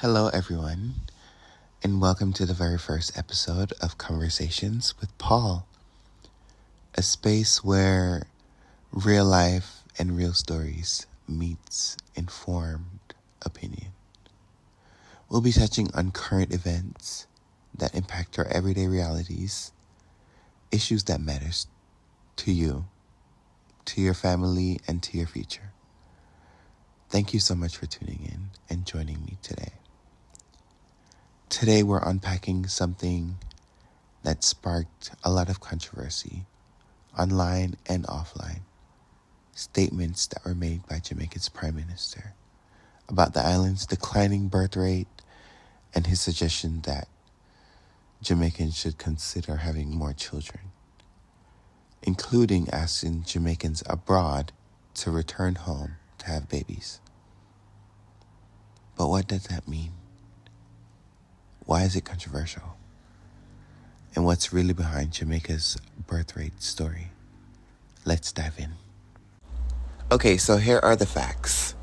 Hello, everyone, and welcome to the very first episode of Conversations with Paul, a space where real life and real stories meets informed opinion. We'll be touching on current events that impact our everyday realities, issues that matters to you, to your family, and to your future. Thank you so much for tuning in and joining me today. Today we're unpacking something that sparked a lot of controversy, online and offline. Statements that were made by Jamaica's Prime Minister about the island's declining birth rate and his suggestion that Jamaicans should consider having more children, including asking Jamaicans abroad to return home to have babies. But what does that mean? Why is it controversial? And what's really behind Jamaica's birth rate story? Let's dive in. Okay, so here are the facts.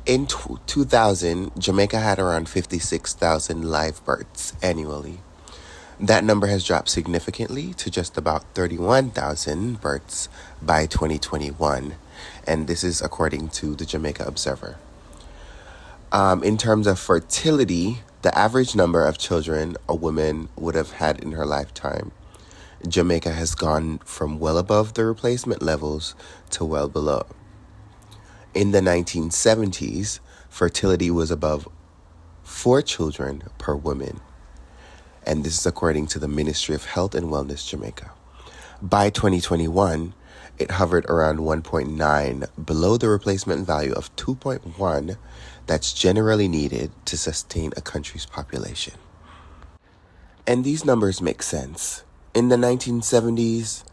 In 2000, Jamaica had around 56,000 live births annually. That number has dropped significantly to just about 31,000 births by 2021. And this is according to the Jamaica Observer. In terms of fertility, the average number of children a woman would have had in her lifetime, Jamaica has gone from well above the replacement levels to well below. In the 1970s, fertility was above 4 children per woman. And this is according to the Ministry of Health and Wellness Jamaica. By 2021, it hovered around 1.9, below the replacement value of 2.1 that's generally needed to sustain a country's population. And these numbers make sense. In the 1970s,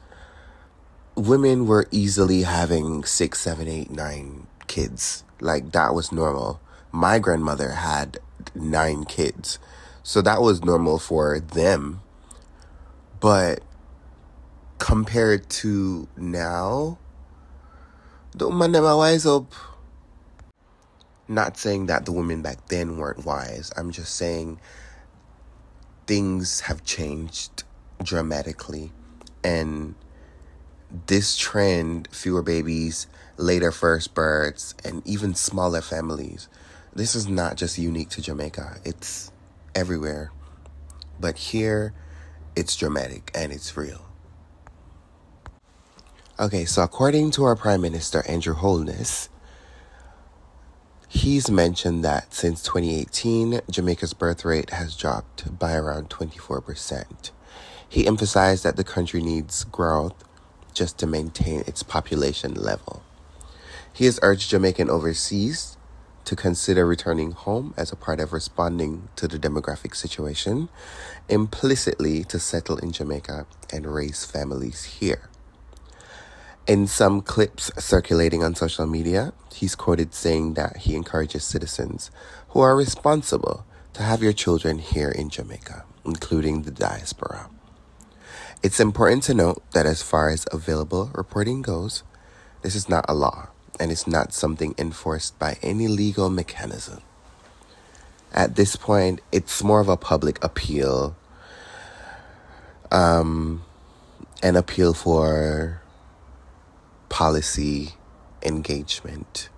women were easily having 6, 7, 8, 9 kids. Like, that was normal. My grandmother had 9 kids. So that was normal for them. But compared to now, the woman them are wise up. Not saying that the women back then weren't wise. I'm just saying things have changed dramatically. And this trend, fewer babies, later first births, and even smaller families, this is not just unique to Jamaica. It's everywhere. But here, it's dramatic and it's real. Okay, so according to our Prime Minister, Andrew Holness, he's mentioned that since 2018, Jamaica's birth rate has dropped by around 24%. He emphasized that the country needs growth just to maintain its population level. He has urged Jamaican overseas to consider returning home as a part of responding to the demographic situation, implicitly to settle in Jamaica and raise families here. In some clips circulating on social media, he's quoted saying that he encourages citizens who are responsible to have your children here in Jamaica, including the diaspora. It's important to note that as far as available reporting goes, this is not a law, and it's not something enforced by any legal mechanism. At this point, it's more of a public appeal, an appeal for policy engagement,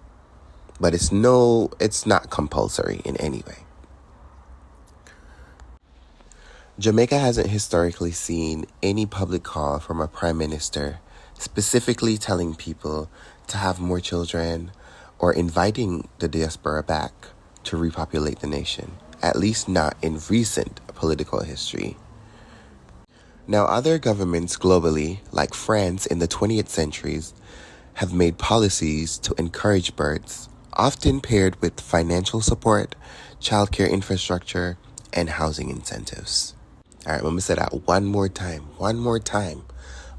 but it's not compulsory in any way. Jamaica hasn't historically seen any public call from a prime minister specifically telling people to have more children or inviting the diaspora back to repopulate the nation, at least not in recent political history. Now, other governments globally, like France in the 20th centuries, have made policies to encourage births, often paired with financial support, childcare infrastructure, and housing incentives. All right, I'm going to say that one more time.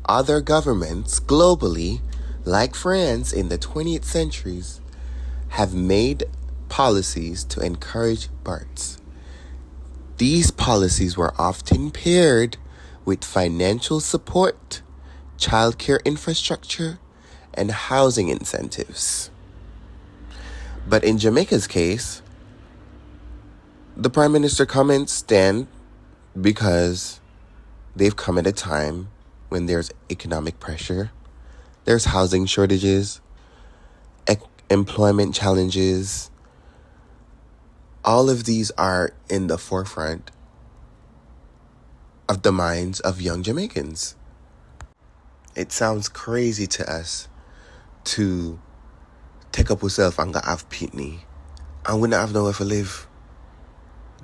Other governments globally, like France in the 20th centuries, have made policies to encourage births. These policies were often paired with financial support, childcare infrastructure, and housing incentives. But in Jamaica's case, The Prime Minister comments stand because they've come at a time when there's economic pressure, there's housing shortages, employment challenges. All of these are in the forefront of the minds of young Jamaicans. It sounds crazy to us to take up ourselves and go have pitney and we not have nowhere to live.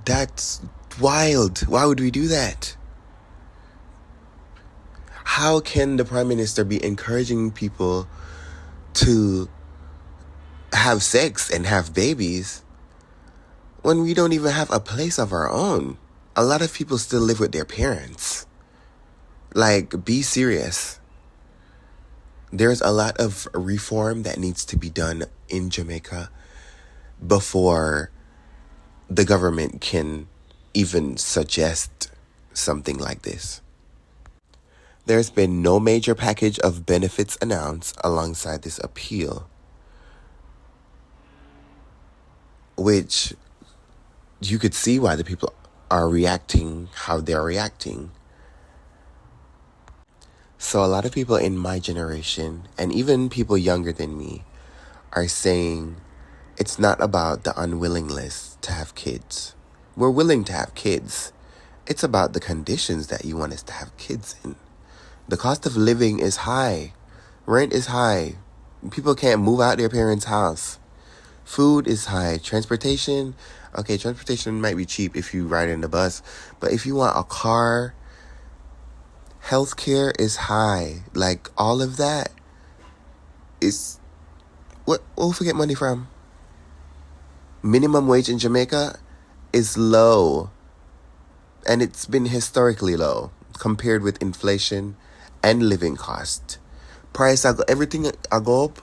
That's wild. Why would we do that? How can the Prime Minister be encouraging people to have sex and have babies when we don't even have a place of our own? A lot of people still live with their parents. Like, be serious. There's a lot of reform that needs to be done in Jamaica before the government can even suggest something like this. There's been no major package of benefits announced alongside this appeal, which you could see why the people are reacting how they're reacting. So a lot of people in my generation, and even people younger than me, are saying it's not about the unwillingness to have kids. We're willing to have kids. It's about the conditions that you want us to have kids in. The cost of living is high. Rent is high. People can't move out their parents' house. Food is high. Transportation might be cheap if you ride in the bus. But if you want a car, healthcare is high. Like, all of that is... What we'll forget money from? Minimum wage in Jamaica is low. And it's been historically low compared with inflation and living cost. Price, everything I go up,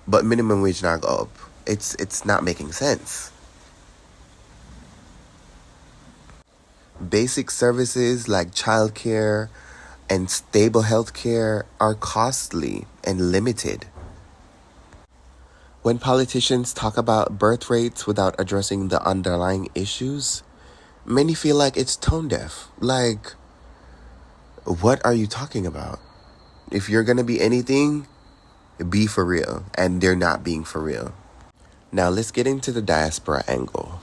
but minimum wage not go up. It's not making sense. Basic services like childcare and stable healthcare are costly and limited. When politicians talk about birth rates without addressing the underlying issues, many feel like it's tone deaf. Like, what are you talking about? If you're gonna be anything, be for real. And they're not being for real. Now let's get into the diaspora angle.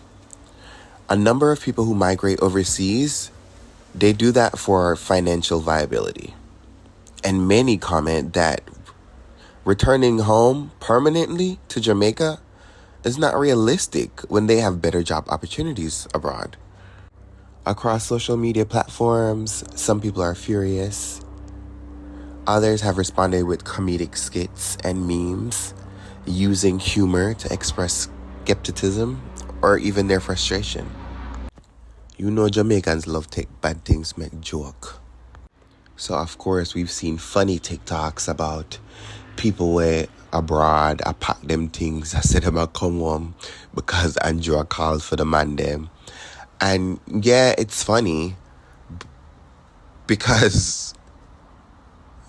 A number of people who migrate overseas, they do that for financial viability. And many comment that returning home permanently to Jamaica is not realistic when they have better job opportunities abroad. Across social media platforms, some people are furious. Others have responded with comedic skits and memes, using humor to express skepticism or even their frustration. You know Jamaicans love take bad things make joke. So of course we've seen funny TikToks about people where abroad I pack them things, I said them I come home because Andrew calls for the man them. And yeah, it's funny because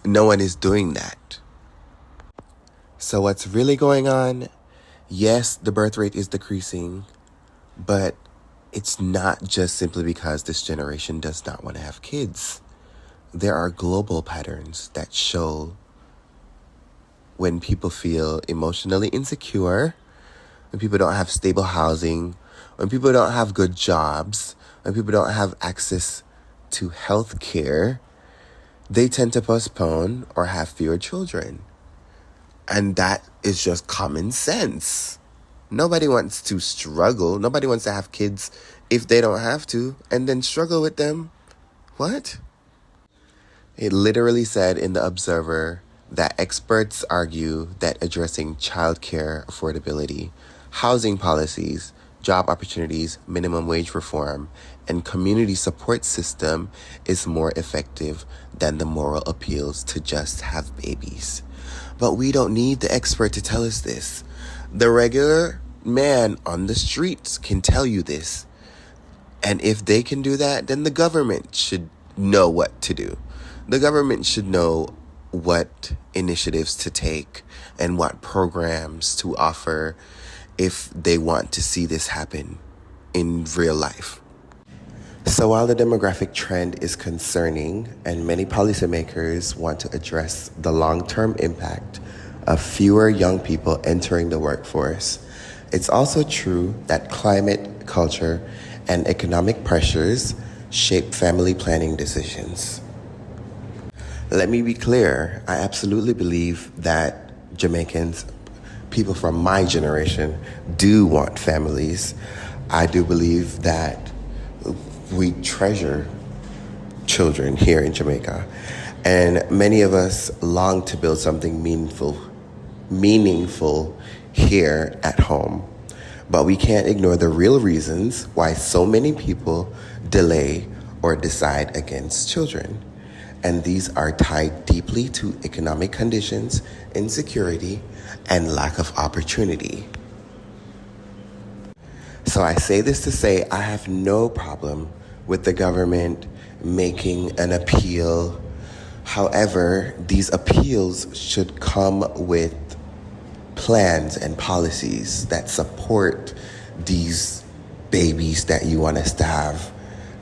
no one is doing that. So what's really going on? Yes, the birth rate is decreasing, but it's not just simply because this generation does not want to have kids. There are global patterns that show when people feel emotionally insecure, when people don't have stable housing, when people don't have good jobs, when people don't have access to health care, they tend to postpone or have fewer children. And that is just common sense. Nobody wants to struggle. Nobody wants to have kids if they don't have to and then struggle with them. What? It literally said in The Observer that experts argue that addressing childcare affordability, housing policies, job opportunities, minimum wage reform, and community support system is more effective than the moral appeals to just have babies. But we don't need the expert to tell us this. The regular man on the streets can tell you this. And if they can do that, then the government should know what to do. The government should know what initiatives to take and what programs to offer if they want to see this happen. in real life. So while the demographic trend is concerning and many policymakers want to address the long-term impact of fewer young people entering the workforce, it's also true that climate, culture, and economic pressures shape family planning decisions. Let me be clear, I absolutely believe that Jamaicans, people from my generation, do want families. I do believe that we treasure children here in Jamaica. And many of us long to build something meaningful here at home. But we can't ignore the real reasons why so many people delay or decide against children. And these are tied deeply to economic conditions, insecurity, and lack of opportunity. So I say this to say I have no problem with the government making an appeal. However, these appeals should come with plans and policies that support these babies that you want us to have,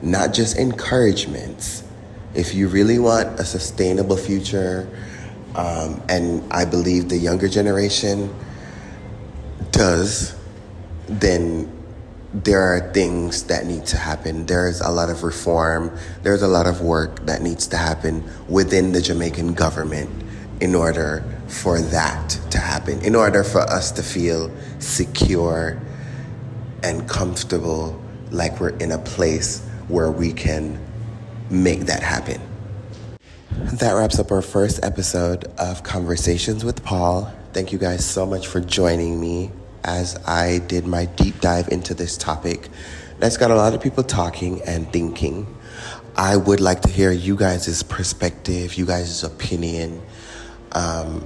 not just encouragements. If you really want a sustainable future, and I believe the younger generation does, then there are things that need to happen. There's a lot of reform. There's a lot of work that needs to happen within the Jamaican government in order for that to happen, in order for us to feel secure and comfortable, like we're in a place where we can make that happen. That wraps up our first episode of Conversations with Paul. Thank you guys so much for joining me as I did my deep dive into this topic that's got a lot of people talking and thinking. I would like to hear you guys' perspective, you guys' opinion.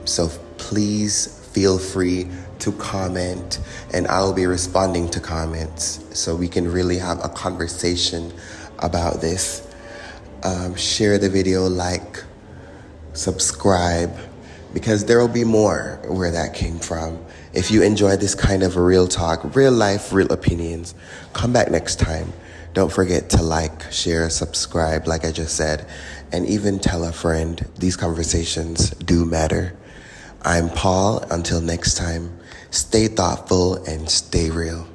So please feel free to comment, and I'll be responding to comments so we can really have a conversation about this. Share the video, like, subscribe, because there will be more where that came from. If you enjoy this kind of real talk, real life, real opinions, come back next time. Don't forget to like, share, subscribe, like I just said, and even tell a friend. These conversations do matter. I'm Paul. Until next time, stay thoughtful and stay real.